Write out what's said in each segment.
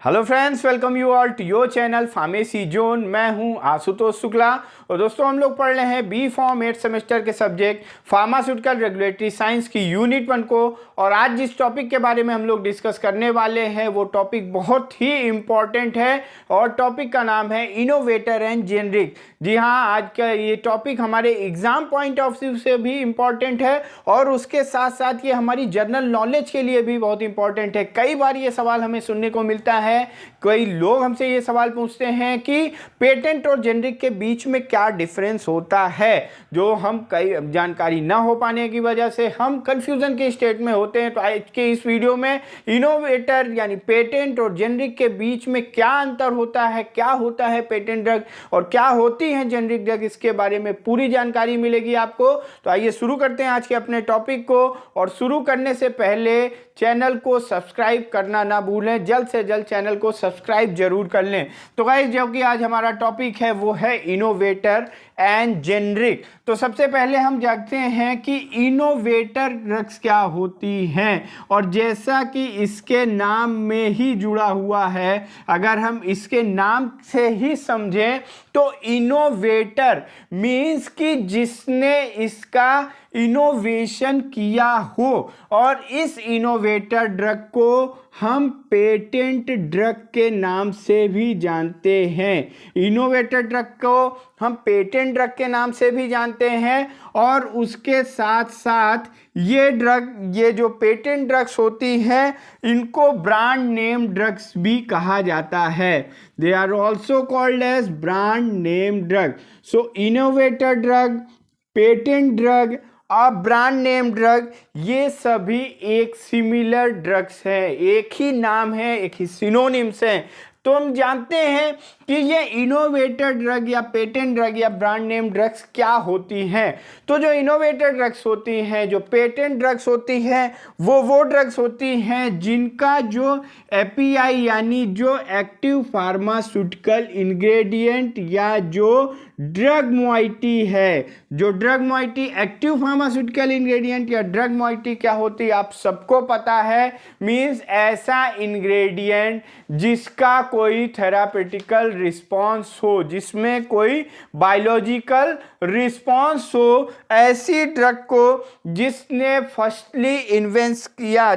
Hello friends, welcome you all to your channel pharmacy zone. मैं हूं आशुतोष शुक्ला और दोस्तों हम लोग पढ़ रहे हैं बी फॉर्म 8 सेमेस्टर के सब्जेक्ट फार्मास्यूटिकल रेगुलेटरी साइंस की यूनिट 1 को। और आज जिस टॉपिक के बारे में हम लोग डिस्कस करने वाले हैं वो टॉपिक बहुत ही इम्पॉर्टेंट है और टॉपिक का नाम है इनोवेटर एंड जेनरिक। जी हाँ, आज का ये टॉपिक हमारे एग्जाम पॉइंट ऑफ व्यू से भी इम्पॉर्टेंट है और उसके साथ साथ ये हमारी जनरल नॉलेज के लिए भी बहुत इंपॉर्टेंट है। कई बार ये सवाल हमें सुनने को मिलता है, कई लोग हमसे ये सवाल पूछते हैं कि पेटेंट और जेनरिक के बीच में क्या डिफरेंस होता है। जो हम कई जानकारी ना हो पाने की वजह से हम कंफ्यूजन के स्टेट में होते हैं। तो आज के इस वीडियो में इनोवेटर यानी पेटेंट और जेनरिक के बीच में क्या अंतर होता है, क्या होता है पेटेंट ड्रग और क्या होती है जेनरिक ड्रग, इसके बारे में पूरी जानकारी मिलेगी आपको। तो आइए शुरू करते हैं आज के अपने टॉपिक को। और शुरू करने से पहले चैनल को सब्सक्राइब करना ना भूलें, जल्द से जल्द चैनल को सब्सक्राइब जरूर कर लें। तो गाइस, जो कि आज हमारा टॉपिक है वो है इनोवेटर एंड जेनरिक। तो सबसे पहले हम जानते हैं कि इनोवेटर ड्रग्स क्या होती हैं। और जैसा कि इसके नाम में ही जुड़ा हुआ है, अगर हम इसके नाम से ही समझें तो इनोवेटर मीन्स कि जिसने इसका इनोवेशन किया हो। और इस इनोवेटर ड्रग को हम पेटेंट ड्रग के नाम से भी जानते हैं। इनोवेटर ड्रग को हम पेटेंट ड्रग के नाम से भी जानते हैं और उसके साथ साथ ये जो पेटेंट ड्रग्स होती हैं इनको ब्रांड नेम ड्रग्स भी कहा जाता है। They are also called as brand name drug. So innovator drug, patent drug और ब्रांड नेम ड्रग, ये सभी एक सिमिलर ड्रग्स हैं, एक ही नाम है, एक ही सिनोनिम्स हैं। तो हम जानते हैं कि ये इनोवेटर ड्रग या पेटेंट ड्रग या ब्रांड नेम ड्रग्स क्या होती हैं। तो जो इनोवेटर ड्रग्स होती हैं, जो पेटेंट ड्रग्स होती हैं, वो ड्रग्स होती हैं जिनका जो एपीआई यानी जो एक्टिव फार्मास्यूटिकल इंग्रेडिएंट या जो ड्रग मोइटी है, जो drug moiety active pharmaceutical ingredient या ड्रग मोइटी क्या होती है आप सबको पता है। मींस ऐसा इंग्रेडिएंट जिसका कोई थेरापेटिकल रिस्पांस हो, जिसमें कोई बायोलॉजिकल रिस्पांस हो। ऐसी ड्रग को जिसने फर्स्टली इन्वेंट किया,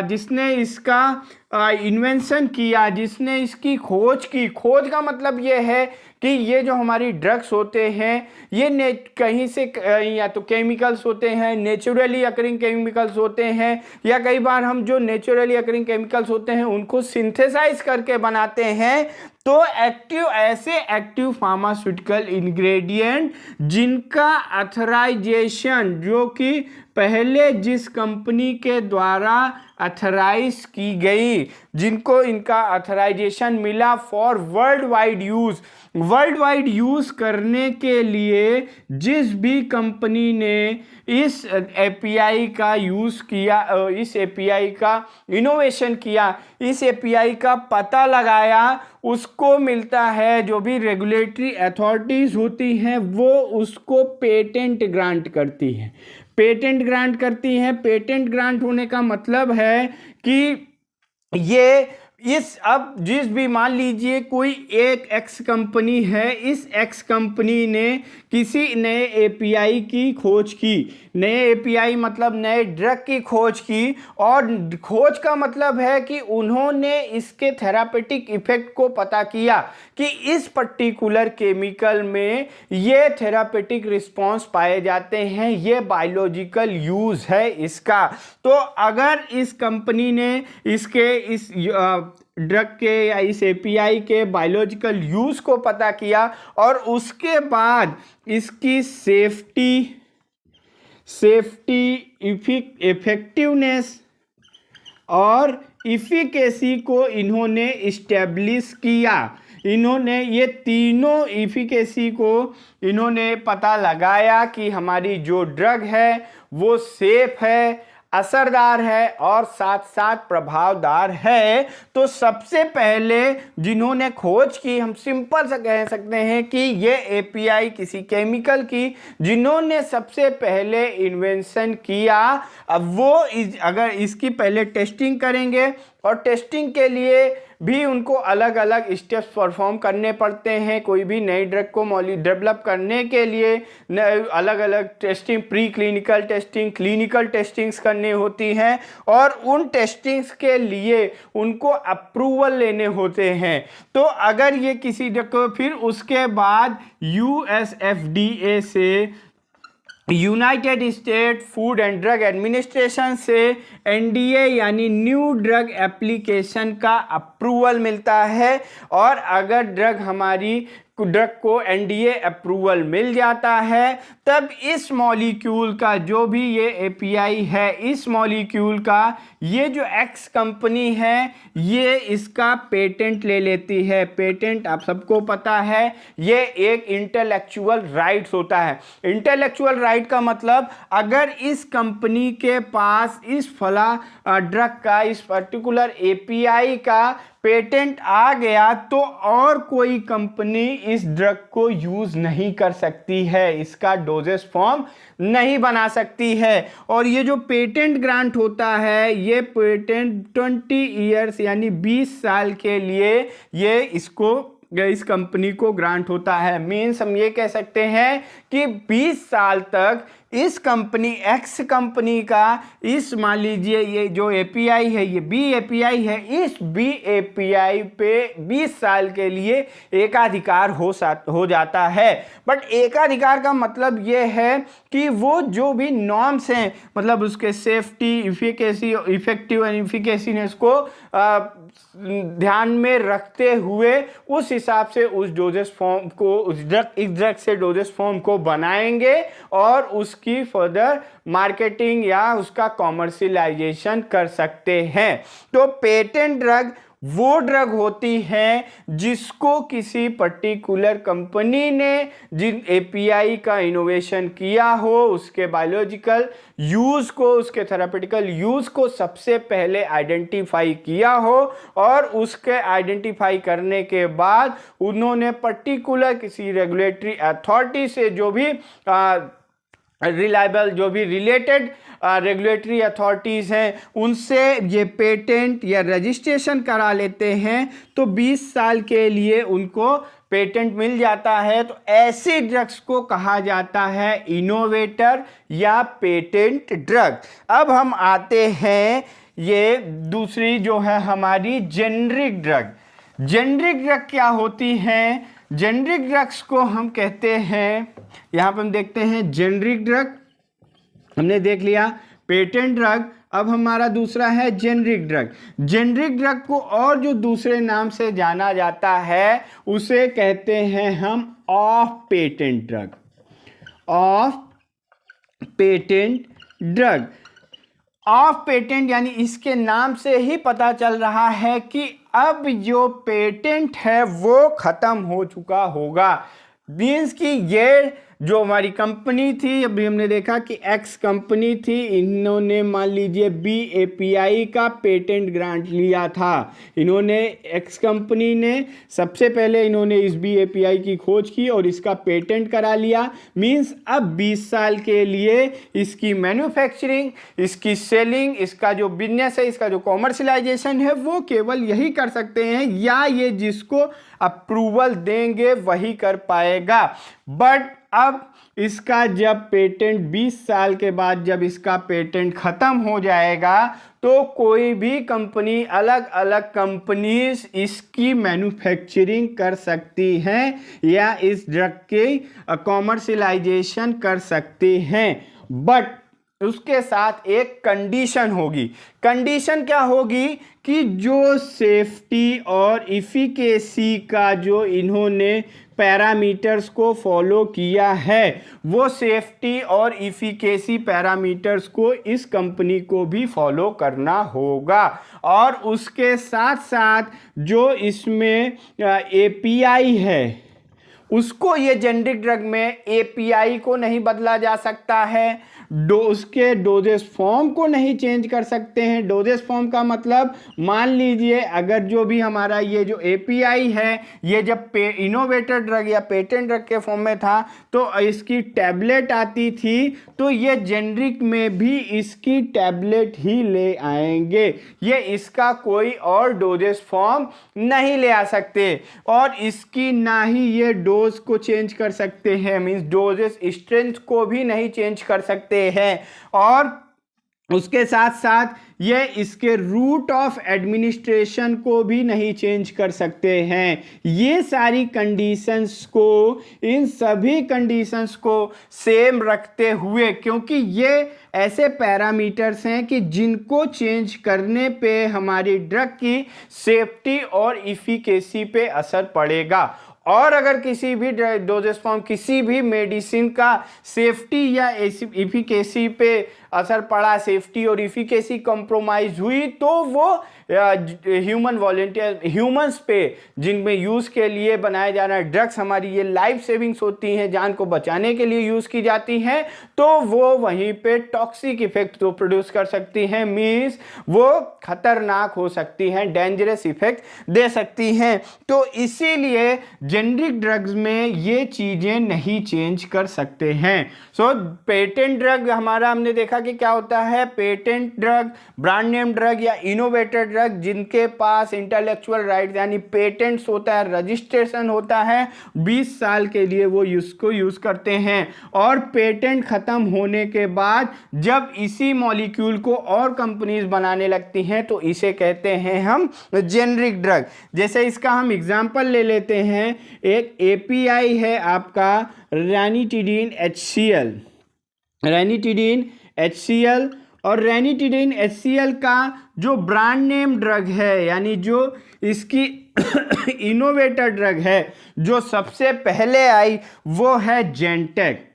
जिसने इसका इन्वेंशन किया, जिसने इसकी खोज की। खोज का मतलब ये है कि ये जो हमारी ड्रग्स होते हैं ये कहीं से या तो केमिकल्स होते हैं, नेचुरली अकरिंग केमिकल्स होते हैं, या कई बार हम जो नेचुरली अकरिंग केमिकल्स होते हैं उनको सिंथेसाइज करके बनाते हैं। तो ऐसे एक्टिव फार्मास्यूटिकल इंग्रेडिएंट जिनका अथराइजेशन, जो कि पहले जिस कंपनी के द्वारा अथराइज की गई, जिनको इनका अथराइजेशन मिला फॉर वर्ल्ड वाइड यूज करने के लिए, जिस भी कंपनी ने इस एपीआई का यूज किया, इस एपीआई का इनोवेशन किया, इस एपीआई का पता लगाया, उसको मिलता है। जो भी रेगुलेटरी अथॉरिटीज होती हैं वो उसको पेटेंट ग्रांट करती हैं। पेटेंट ग्रांट होने का मतलब है कि अब जिस भी, मान लीजिए कोई एक एक्स कंपनी है, इस एक्स कंपनी ने किसी नए एपीआई की खोज की, नए एपीआई मतलब नए ड्रग की खोज की। और खोज का मतलब है कि उन्होंने इसके थेरापेटिक इफेक्ट को पता किया कि इस पर्टिकुलर केमिकल में ये थेरापेटिक रिस्पांस पाए जाते हैं, ये बायोलॉजिकल यूज है इसका। तो अगर इस कंपनी ने इस ड्रग के या इस एपीआई के बायोलॉजिकल यूज को पता किया और उसके बाद इसकी सेफ्टी, इफेक्टिवनेस और इफिकेसी को इन्होंने इस्टेब्लिश किया, इन्होंने ये तीनों इफिकेसी को इन्होंने पता लगाया कि हमारी जो ड्रग है वो सेफ है, असरदार है और साथ साथ प्रभावदार है। तो सबसे पहले जिन्होंने खोज की, हम सिंपल से कह सकते हैं कि ये एपीआई किसी केमिकल की जिन्होंने सबसे पहले इन्वेंशन किया, अब वो अगर इसकी पहले टेस्टिंग करेंगे और टेस्टिंग के लिए भी उनको अलग अलग स्टेप्स परफॉर्म करने पड़ते हैं। कोई भी नई ड्रग को डेवलप करने के लिए अलग अलग testing, pre clinical testing, clinical testings करनी होती हैं और उन टेस्टिंग्स के लिए उनको अप्रूवल लेने होते हैं। तो अगर ये किसी ड्रग को, फिर उसके बाद USFDA से, United state food and drug administration से NDA यानी न्यू ड्रग एप्लीकेशन का अप्रूवल मिलता है। और अगर ड्रग को NDA अप्रूवल मिल जाता है, तब इस मॉलिक्यूल का जो भी ये API है, इस मॉलिक्यूल का ये जो X कंपनी है, ये इसका पेटेंट ले लेती है। पेटेंट आप सबको पता है, ये एक इंटेलेक्चुअल राइट्स होता है। इंटेलेक्चुअल राइट का मतलब, अगर इस कंपनी के पास इस फला ड्रग का, इस पर्टिकुलर API का पेटेंट आ गया, तो और कोई कंपनी इस ड्रग को यूज नहीं कर सकती है, इसका डोजेस फॉर्म नहीं बना सकती है। और ये जो पेटेंट ग्रांट होता है, ये पेटेंट 20 ईयर्स यानी 20 साल के लिए ये इस कंपनी को ग्रांट होता है। मीन्स हम ये कह सकते हैं कि 20 साल तक इस कंपनी X कंपनी का, इस मान लीजिए ये जो API है, ये B API है, इस B API पे 20 साल के लिए एकाधिकार हो जाता है। बट एकाधिकार का मतलब ये है कि वो जो भी नॉर्म्स हैं, मतलब उसके सेफ्टी, इफिकेसी, इफेक्टिव एंड इफिकेसीनेस को ध्यान में रखते हुए उस हिसाब से उस डोजेस फॉर्म को, इस ड्रग से डोजेस फॉर्म को बनाएंगे और उसकी फर्दर मार्केटिंग या उसका कॉमर्शियलाइजेशन कर सकते हैं। तो पेटेंट ड्रग वो ड्रग होती है जिसको किसी पर्टिकुलर कंपनी ने जिन API का इनोवेशन किया हो, उसके बायोलॉजिकल यूज़ को, उसके थेरापेटिकल यूज़ को सबसे पहले आइडेंटिफाई किया हो, और उसके आइडेंटिफाई करने के बाद उन्होंने पर्टिकुलर किसी रेगुलेटरी अथॉरिटी से जो भी रिलायबल, जो भी रिलेटेड रेगुलेटरी अथॉरिटीज़ हैं, उनसे ये पेटेंट या रजिस्ट्रेशन करा लेते हैं, तो 20 साल के लिए उनको पेटेंट मिल जाता है। तो ऐसी ड्रग्स को कहा जाता है इनोवेटर या पेटेंट ड्रग। अब हम आते हैं ये दूसरी जो है हमारी जेनरिक ड्रग। जेनरिक ड्रग क्या होती हैं? जेनरिक ड्रग्स को हम कहते हैं, यहाँ पर हम देखते हैं जेनरिक ड्रग, हमने देख लिया पेटेंट ड्रग। अब हमारा दूसरा है जेनरिक ड्रग। जेनरिक ड्रग को और जो दूसरे नाम से जाना जाता है उसे कहते हैं हम of patent drug. Of patent drug, of patent यानी इसके नाम से ही पता चल रहा है कि अब जो पेटेंट है वो खत्म हो चुका होगा। मीन्स कि ये जो हमारी कंपनी थी, अभी हमने देखा कि X कंपनी थी, इन्होंने मान लीजिए B API का पेटेंट ग्रांट लिया था। इन्होंने X कंपनी ने सबसे पहले इन्होंने इस B API की खोज की और इसका पेटेंट करा लिया। मीन्स अब 20 साल के लिए इसकी मैन्युफैक्चरिंग, इसकी सेलिंग, इसका जो बिजनेस है, इसका जो कॉमर्शियलाइजेशन है, वो केवल यही कर सकते हैं, या ये जिसको अप्रूवल देंगे वही कर पाएगा। बट अब इसका जब पेटेंट 20 साल के बाद जब इसका पेटेंट ख़त्म हो जाएगा, तो कोई भी कंपनी, अलग अलग कंपनीज इसकी मैन्युफैक्चरिंग कर सकती हैं या इस ड्रग की कॉमर्शियलाइजेशन कर सकती हैं। बट उसके साथ एक कंडीशन होगी। कंडीशन क्या होगी कि जो सेफ्टी और इफिकेसी का जो इन्होंने पैरामीटर्स को फॉलो किया है, वो सेफ्टी और इफिकेसी पैरामीटर्स को इस कंपनी को भी फॉलो करना होगा। और उसके साथ साथ जो इसमें API है, उसको ये जेनरिक ड्रग में API को नहीं बदला जा सकता है, उसके डोजेस फॉर्म को नहीं चेंज कर सकते हैं। डोजेस फॉर्म का मतलब मान लीजिए अगर जो भी हमारा ये जो एपीआई है ये जब इनोवेटर ड्रग या पेटेंट ड्रग के फॉर्म में था तो इसकी टैबलेट आती थी, तो ये जेनरिक में भी इसकी टैबलेट ही ले आएंगे, ये इसका कोई और डोजेस फॉर्म नहीं ले आ सकते और इसकी ना ही ये डोज को चेंज कर सकते हैं, मींस डोजेस स्ट्रेंथ को भी नहीं चेंज कर सकते हैं और उसके साथ साथ ये इसके रूट ऑफ एडमिनिस्ट्रेशन को भी नहीं चेंज कर सकते हैं। ये सारी कंडीशंस को, इन सभी कंडीशंस को सेम रखते हुए, क्योंकि ये ऐसे पैरामीटर्स हैं कि जिनको चेंज करने पे हमारी ड्रग की सेफ्टी और इफिकेसी पे असर पड़ेगा और अगर किसी भी डोजेस फॉर्म किसी भी मेडिसिन का सेफ्टी या इफिकेसी पे असर पड़ा, सेफ्टी और इफिकेसी कंप्रोमाइज हुई, तो वो ह्यूमन वॉलेंटियर ह्यूमंस पे जिनमें यूज़ के लिए बनाए जा रहे ड्रग्स हमारी ये लाइफ सेविंग्स होती हैं, जान को बचाने के लिए यूज़ की जाती हैं, तो वो वहीं पे टॉक्सिक इफेक्ट तो प्रोड्यूस कर सकती हैं, मीन्स वो खतरनाक हो सकती हैं, डेंजरस इफेक्ट दे सकती हैं। तो इसीलिए जेनरिक ड्रग्स में ये चीज़ें नहीं चेंज कर सकते हैं। सो पेटेंट ड्रग हमारा हमने देखा कि क्या होता है, patent drug, brand name drug या इनोवेटर ड्रग जिनके पास इंटेलेक्चुअल राइट यानी पेटेंट्स होता है, रजिस्ट्रेशन होता है, 20 साल के लिए वो इसको यूज़ करते हैं और पेटेंट ख़त्म होने के बाद जब इसी मॉलिक्यूल को और कंपनीज बनाने लगती हैं तो इसे कहते हैं हम जेनरिक ड्रग। जैसे इसका हम एग्जांपल ले लेते हैं, एक एपीआई है आपका रैनिटिडीन HCl, रैनिटिडीन HCl और रैनिटिडीन HCl का जो ब्रांड नेम ड्रग है यानी जो इसकी इनोवेटर ड्रग है जो सबसे पहले आई वो है जेंटेक।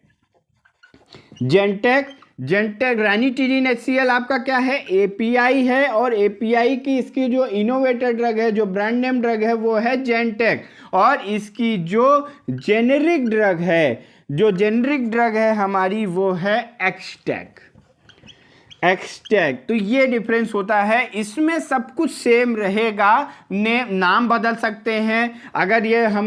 रैनिटिडीन HCl आपका क्या है, एपीआई है और एपीआई की इसकी जो इनोवेटर ड्रग है, जो ब्रांड नेम ड्रग है वो है जेंटेक और इसकी जो जेनेरिक ड्रग है हमारी वो है एक्सटेक। तो ये डिफरेंस होता है, इसमें सब कुछ सेम रहेगा, नाम बदल सकते हैं। अगर ये हम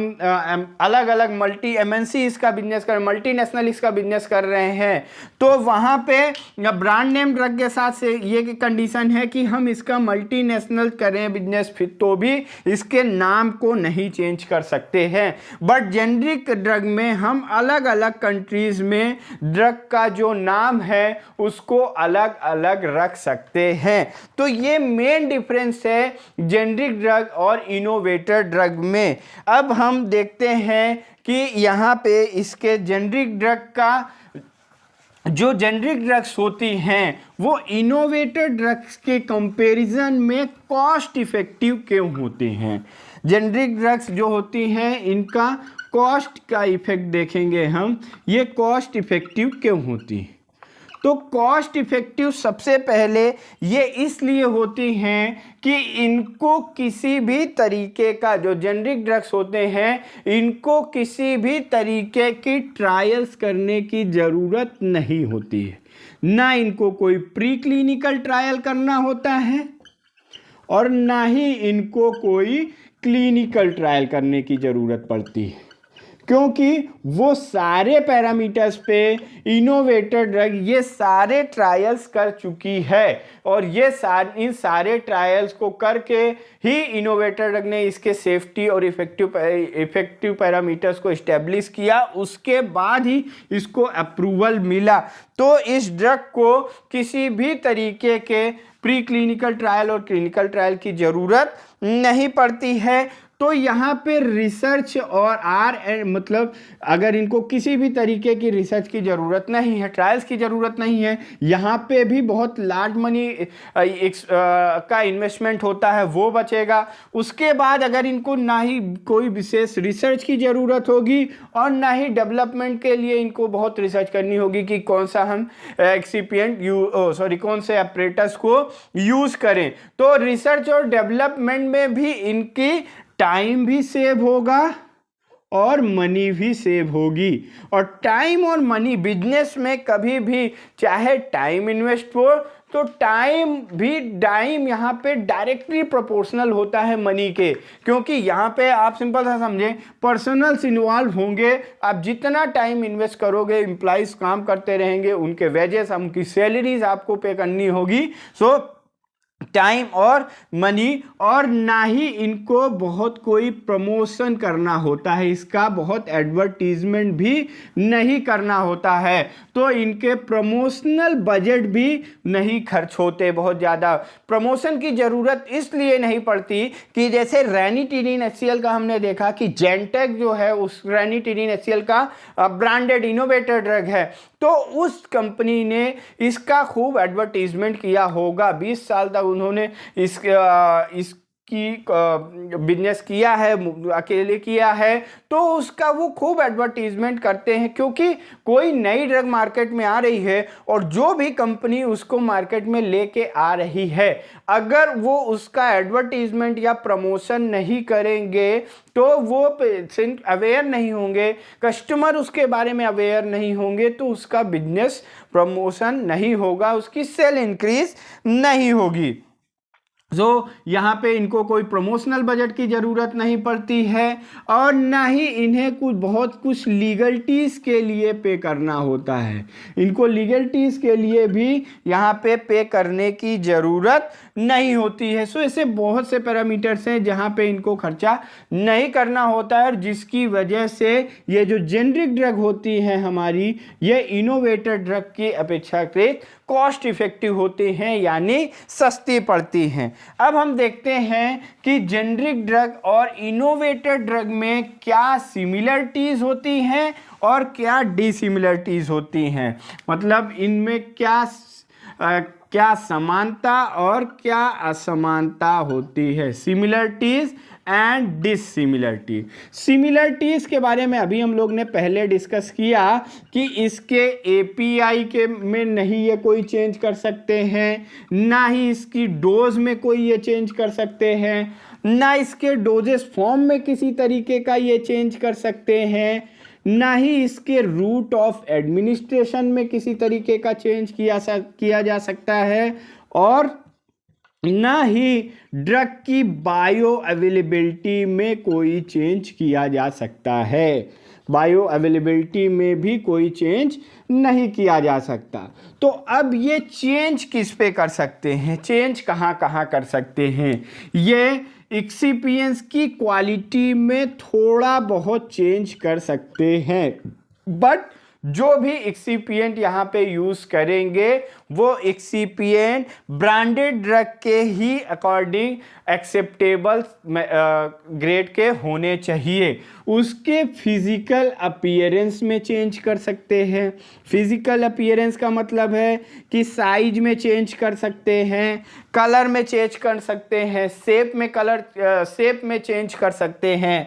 अलग अलग मल्टी MNC इसका बिजनेस कर, मल्टीनेशनल इसका बिजनेस कर रहे हैं तो वहाँ पे ब्रांड नेम ड्रग के साथ से ये कंडीशन है कि हम इसका मल्टीनेशनल करें बिजनेस फिर तो भी इसके नाम को नहीं चेंज कर सकते हैं। बट जेनरिक ड्रग में हम अलग अलग कंट्रीज में ड्रग का जो नाम है उसको अलग अलग रख सकते हैं। तो ये मेन डिफरेंस है जेनरिक ड्रग और इनोवेटर ड्रग में। अब हम देखते हैं कि यहाँ पे इसके जेनरिक ड्रग का जो जेनरिक ड्रग्स होती हैं वो इनोवेटर ड्रग्स के कंपैरिजन में कॉस्ट इफेक्टिव क्यों होती हैं। जेनरिक ड्रग्स जो होती हैं इनका कॉस्ट का इफेक्ट देखेंगे हम, ये कॉस्ट इफेक्टिव क्यों होती है। तो कॉस्ट इफेक्टिव सबसे पहले ये इसलिए होती हैं कि इनको किसी भी तरीके का, जो जेनरिक ड्रग्स होते हैं इनको किसी भी तरीके की ट्रायल्स करने की ज़रूरत नहीं होती है, ना इनको कोई प्री क्लिनिकल ट्रायल करना होता है और ना ही इनको कोई क्लिनिकल ट्रायल करने की ज़रूरत पड़ती है, क्योंकि वो सारे पैरामीटर्स पे इनोवेटर ड्रग ये सारे ट्रायल्स कर चुकी है और ये इन सारे ट्रायल्स को करके ही इनोवेटर ड्रग ने इसके सेफ्टी और इफेक्टिव पैरामीटर्स को इस्टेब्लिश किया, उसके बाद ही इसको अप्रूवल मिला। तो इस ड्रग को किसी भी तरीके के प्री क्लिनिकल ट्रायल और क्लिनिकल ट्रायल की ज़रूरत नहीं पड़ती है। तो यहाँ पे रिसर्च और मतलब अगर इनको किसी भी तरीके की रिसर्च की ज़रूरत नहीं है, ट्रायल्स की ज़रूरत नहीं है, यहाँ पे भी बहुत लार्ज मनी का इन्वेस्टमेंट होता है वो बचेगा। उसके बाद अगर इनको ना ही कोई विशेष रिसर्च की ज़रूरत होगी और ना ही डेवलपमेंट के लिए इनको बहुत रिसर्च करनी होगी कि कौन सा हम कौन से ऑपरेटर्स को यूज़ करें। तो रिसर्च और डेवलपमेंट में भी इनकी टाइम भी सेव होगा और मनी भी सेव होगी। और टाइम और मनी बिजनेस में कभी भी चाहे टाइम इन्वेस्ट हो तो टाइम यहाँ पे डायरेक्टली प्रोपोर्शनल होता है मनी के, क्योंकि यहाँ पे आप सिंपल सा समझें, पर्सनल्स इन्वॉल्व होंगे। आप जितना टाइम इन्वेस्ट करोगे, एम्प्लॉइज काम करते रहेंगे, उनके वेजेस, उनकी सैलरीज आपको पे करनी होगी। सो टाइम और मनी, और ना ही इनको बहुत कोई प्रमोशन करना होता है, इसका बहुत एडवर्टीजमेंट भी नहीं करना होता है, तो इनके प्रमोशनल बजट भी नहीं खर्च होते बहुत ज़्यादा। प्रमोशन की ज़रूरत इसलिए नहीं पड़ती कि जैसे रेनिटिनिन HCl का हमने देखा कि जेंटेक जो है उस रेनिटिनिन HCl का ब्रांडेड इनोवेटर ड्रग है, तो उस कंपनी ने इसका खूब एडवर्टीजमेंट किया होगा। 20 साल तक उन्होंने इसकी बिजनेस किया है, अकेले किया है, तो उसका वो खूब एडवर्टीजमेंट करते हैं, क्योंकि कोई नई ड्रग मार्केट में आ रही है और जो भी कंपनी उसको मार्केट में लेके आ रही है, अगर वो उसका एडवर्टीजमेंट या प्रमोशन नहीं करेंगे तो वो पेशेंट अवेयर नहीं होंगे, कस्टमर उसके बारे में अवेयर नहीं होंगे, तो उसका बिजनेस प्रमोशन नहीं होगा, उसकी सेल इंक्रीज नहीं होगी। यहाँ पे इनको कोई प्रमोशनल बजट की ज़रूरत नहीं पड़ती है, और ना ही इन्हें बहुत कुछ लीगलिटीज़ के लिए पे करना होता है। इनको लीगलिटीज़ के लिए भी यहाँ पे करने की ज़रूरत नहीं होती है। सो ऐसे बहुत से पैरामीटर्स हैं जहाँ पे इनको खर्चा नहीं करना होता है, और जिसकी वजह से ये जो जेनरिक ड्रग होती हैं हमारी, ये इनोवेटर ड्रग की अपेक्षाकृत कॉस्ट इफेक्टिव होते हैं, यानी सस्ती पड़ती हैं। अब हम देखते हैं कि जेनरिक ड्रग और इनोवेटर ड्रग में क्या सिमिलरिटीज़ होती हैं और क्या डिसिमिलरिटीज़ होती हैं, मतलब इनमें क्या समानता और क्या असमानता होती है। Similarities and dissimilarity. सिमिलरिटीज के बारे में अभी हम लोग ने पहले डिस्कस किया कि इसके एपीआई के में नहीं ये कोई चेंज कर सकते हैं, ना ही इसकी डोज में कोई ये चेंज कर सकते हैं, ना इसके डोजेस फॉर्म में किसी तरीके का ये चेंज कर सकते हैं, ना ही इसके रूट ऑफ एडमिनिस्ट्रेशन में किसी तरीके का चेंज किया जा सकता है, और ना ही ड्रग की बायो अवेलेबिलिटी में कोई चेंज किया जा सकता है। बायो अवेलेबिलिटी में भी कोई चेंज नहीं किया जा सकता। तो अब ये चेंज किस पे कर सकते हैं, चेंज कहाँ कहाँ कर सकते हैं? ये एक्सिपिएंट्स की क्वालिटी में थोड़ा बहुत चेंज कर सकते हैं, बट जो भी एक्सिपिएंट यहाँ पे यूज़ करेंगे वो एक्सिपिएंट ब्रांडेड ड्रग के ही अकॉर्डिंग एक्सेप्टेबल ग्रेड के होने चाहिए। उसके फिजिकल अपीयरेंस में चेंज कर सकते हैं। फिजिकल अपीयरेंस का मतलब है कि साइज में चेंज कर सकते हैं, कलर में चेंज कर सकते हैं, शेप में चेंज कर सकते हैं,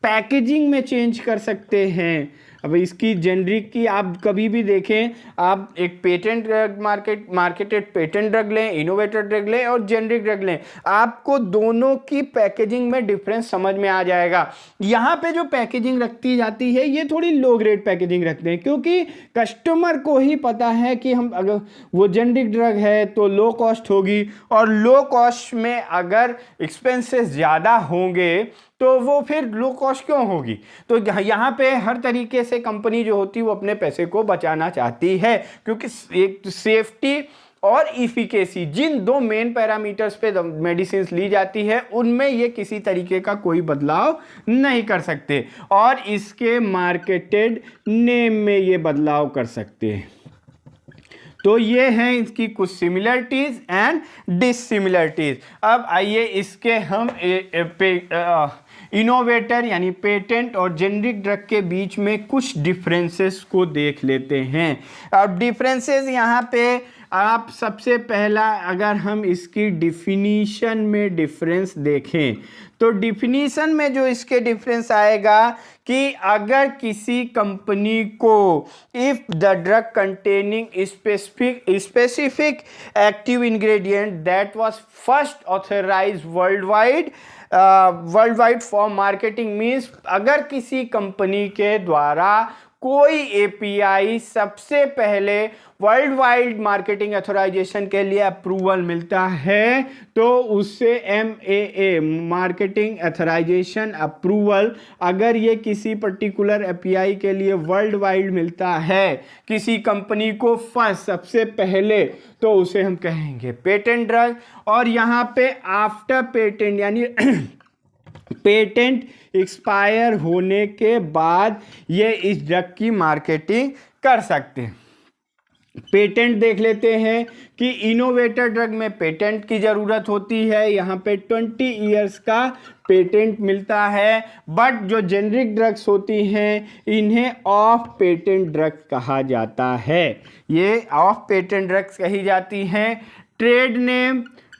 पैकेजिंग में चेंज कर सकते हैं। अब इसकी जेनरिक की आप कभी भी देखें, आप एक patent drug marketed patent drug लें, इनोवेटर ड्रग लें और जेनरिक ड्रग लें, आपको दोनों की पैकेजिंग में डिफरेंस समझ में आ जाएगा। यहाँ पे जो पैकेजिंग रखती जाती है ये थोड़ी लो ग्रेड पैकेजिंग रखते हैं, क्योंकि कस्टमर को ही पता है कि हम अगर वो जेनरिक ड्रग है तो लो कॉस्ट होगी, और लो कॉस्ट में अगर एक्सपेंसेस ज़्यादा होंगे तो वो फिर लो कॉस्ट क्यों होगी। तो यहाँ पे हर तरीके से कंपनी जो होती है वो अपने पैसे को बचाना चाहती है, क्योंकि एक सेफ्टी और इफिकेसी जिन दो मेन पैरामीटर्स पे मेडिसिन ली जाती है उनमें ये किसी तरीके का कोई बदलाव नहीं कर सकते, और इसके मार्केटेड नेम में ये बदलाव कर सकते हैं। तो ये हैं इसकी कुछ सिमिलरिटीज एंड डिसिमिलरिटीज। अब आइए इसके हम इनोवेटर यानी पेटेंट और जेनरिक ड्रग के बीच में कुछ डिफरेंसेस को देख लेते हैं। अब डिफरेंसेस यहाँ पे आप सबसे पहला अगर हम इसकी डिफिनीशन में डिफरेंस देखें तो डिफिनीशन में जो इसके डिफरेंस आएगा कि अगर किसी कंपनी को if the drug containing specific active ingredient that was first authorised world wide for marketing means अगर किसी कंपनी के द्वारा कोई एपीआई सबसे पहले वर्ल्ड वाइड मार्केटिंग अथोराइजेशन के लिए अप्रूवल मिलता है तो उससे MAA मार्केटिंग अथोराइजेशन अप्रूवल अगर ये किसी पर्टिकुलर एपीआई के लिए वर्ल्ड वाइड मिलता है किसी कंपनी को फर्स्ट सबसे पहले तो उसे हम कहेंगे पेटेंट ड्रग। और यहाँ पे आफ्टर पेटेंट यानी पेटेंट एक्सपायर होने के बाद ये इस ड्रग की मार्केटिंग कर सकते हैं। पेटेंट देख लेते हैं कि इनोवेटर ड्रग में पेटेंट की ज़रूरत होती है, यहाँ पे 20 इयर्स का पेटेंट मिलता है। बट जो जेनरिक ड्रग्स होती हैं इन्हें ऑफ पेटेंट ड्रग्स कहा जाता है, ये ऑफ पेटेंट ड्रग्स कही जाती हैं।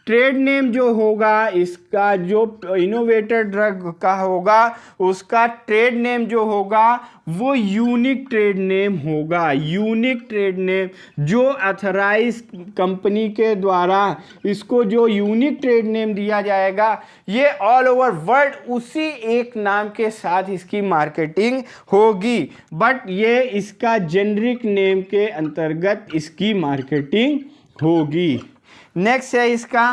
ट्रेड नेम जो होगा इसका जो इनोवेटर ड्रग का होगा उसका ट्रेड नेम जो होगा वो यूनिक ट्रेड नेम होगा। यूनिक ट्रेड नेम जो अथराइज कंपनी के द्वारा इसको जो यूनिक ट्रेड नेम दिया जाएगा ये ऑल ओवर वर्ल्ड उसी एक नाम के साथ इसकी मार्केटिंग होगी, बट ये इसका जेनरिक नेम के अंतर्गत इसकी मार्केटिंग होगी। नेक्स्ट है इसका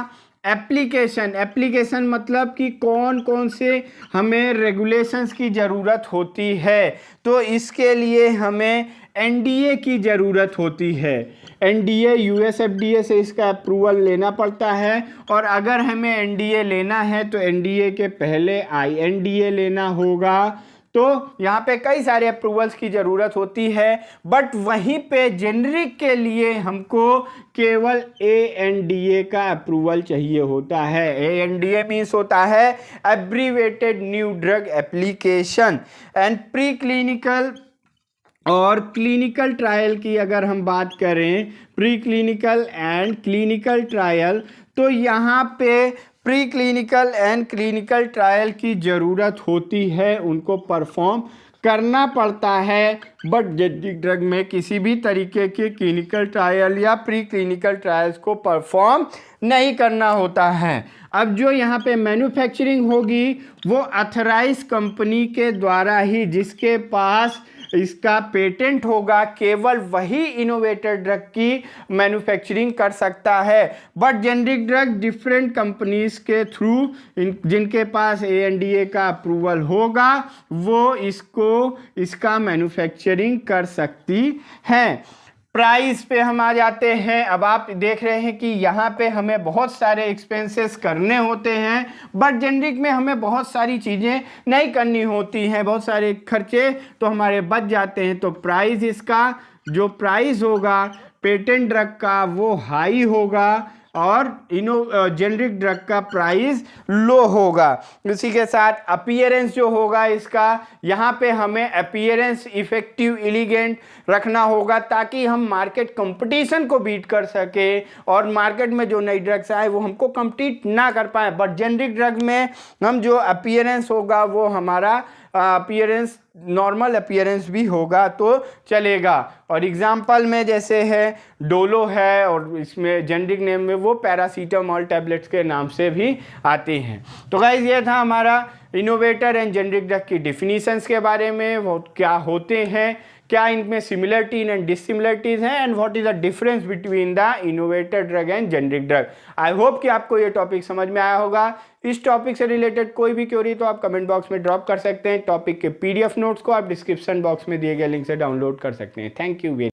एप्लीकेशन मतलब कि कौन कौन से हमें रेगुलेशंस की ज़रूरत होती है, तो इसके लिए हमें NDA की ज़रूरत होती है। NDA US FDA से इसका अप्रूवल लेना पड़ता है और अगर हमें NDA लेना है तो NDA के पहले INDA लेना होगा। तो यहाँ पे कई सारे अप्रूवल्स की ज़रूरत होती है, बट वहीं पे जेनरिक के लिए हमको केवल ANDA का अप्रूवल चाहिए होता है। ANDA मीन्स होता है abbreviated new drug application. And pre clinical और क्लिनिकल ट्रायल की अगर हम बात करें, pre clinical and clinical trial, तो यहाँ पे pre clinical and clinical trial की ज़रूरत होती है, उनको परफॉर्म करना पड़ता है। बट जेनरिक ड्रग में किसी भी तरीके के क्लिनिकल ट्रायल या प्री क्लिनिकल ट्रायल्स को परफॉर्म नहीं करना होता है। अब जो यहाँ पे मैन्युफैक्चरिंग होगी वो अथराइज कंपनी के द्वारा ही, जिसके पास इसका पेटेंट होगा केवल वही इनोवेटर ड्रग की मैन्युफैक्चरिंग कर सकता है। But generic drug different companies के थ्रू जिनके पास ANDA का अप्रूवल होगा वो इसका मैन्युफैक्चरिंग कर सकती हैं। प्राइस पे हम आ जाते हैं। अब आप देख रहे हैं कि यहाँ पे हमें बहुत सारे एक्सपेंसेस करने होते हैं, बट जेनरिक में हमें बहुत सारी चीज़ें नहीं करनी होती हैं, बहुत सारे खर्चे तो हमारे बच जाते हैं। तो प्राइस इसका जो प्राइस होगा पेटेंट ड्रग का वो हाई होगा और जेनरिक ड्रग का प्राइस लो होगा। इसी के साथ अपीयरेंस जो होगा इसका, यहाँ पे हमें अपीयरेंस इफेक्टिव एलिगेंट रखना होगा ताकि हम मार्केट कंपटीशन को बीट कर सके और मार्केट में जो नई ड्रग्स आए वो हमको कम्पीट ना कर पाए। बट जेनरिक ड्रग में हम जो अपीयरेंस होगा वो हमारा अपीयरेंस नॉर्मल अपीयरेंस भी होगा तो चलेगा। और एग्जाम्पल में जैसे है डोलो है और इसमें जेनरिक नेम में वो पैरासीटामोल टैबलेट्स के नाम से भी आते हैं। तो गाइस ये था हमारा इनोवेटर एंड जेनरिक ड्रग की डिफिनीशंस के बारे में, वो क्या होते हैं, क्या इनमें सिमिलरिटी एंड डिसिमिलरिटीज हैं and what is the difference between the innovator drug and generic drug. I hope कि आपको ये टॉपिक समझ में आया होगा। इस टॉपिक से रिलेटेड कोई भी क्वेरी तो आप कमेंट बॉक्स में ड्रॉप कर सकते हैं। टॉपिक के PDF नोट्स को आप डिस्क्रिप्शन बॉक्स में दिए गए लिंक से डाउनलोड कर सकते हैं। Thank you.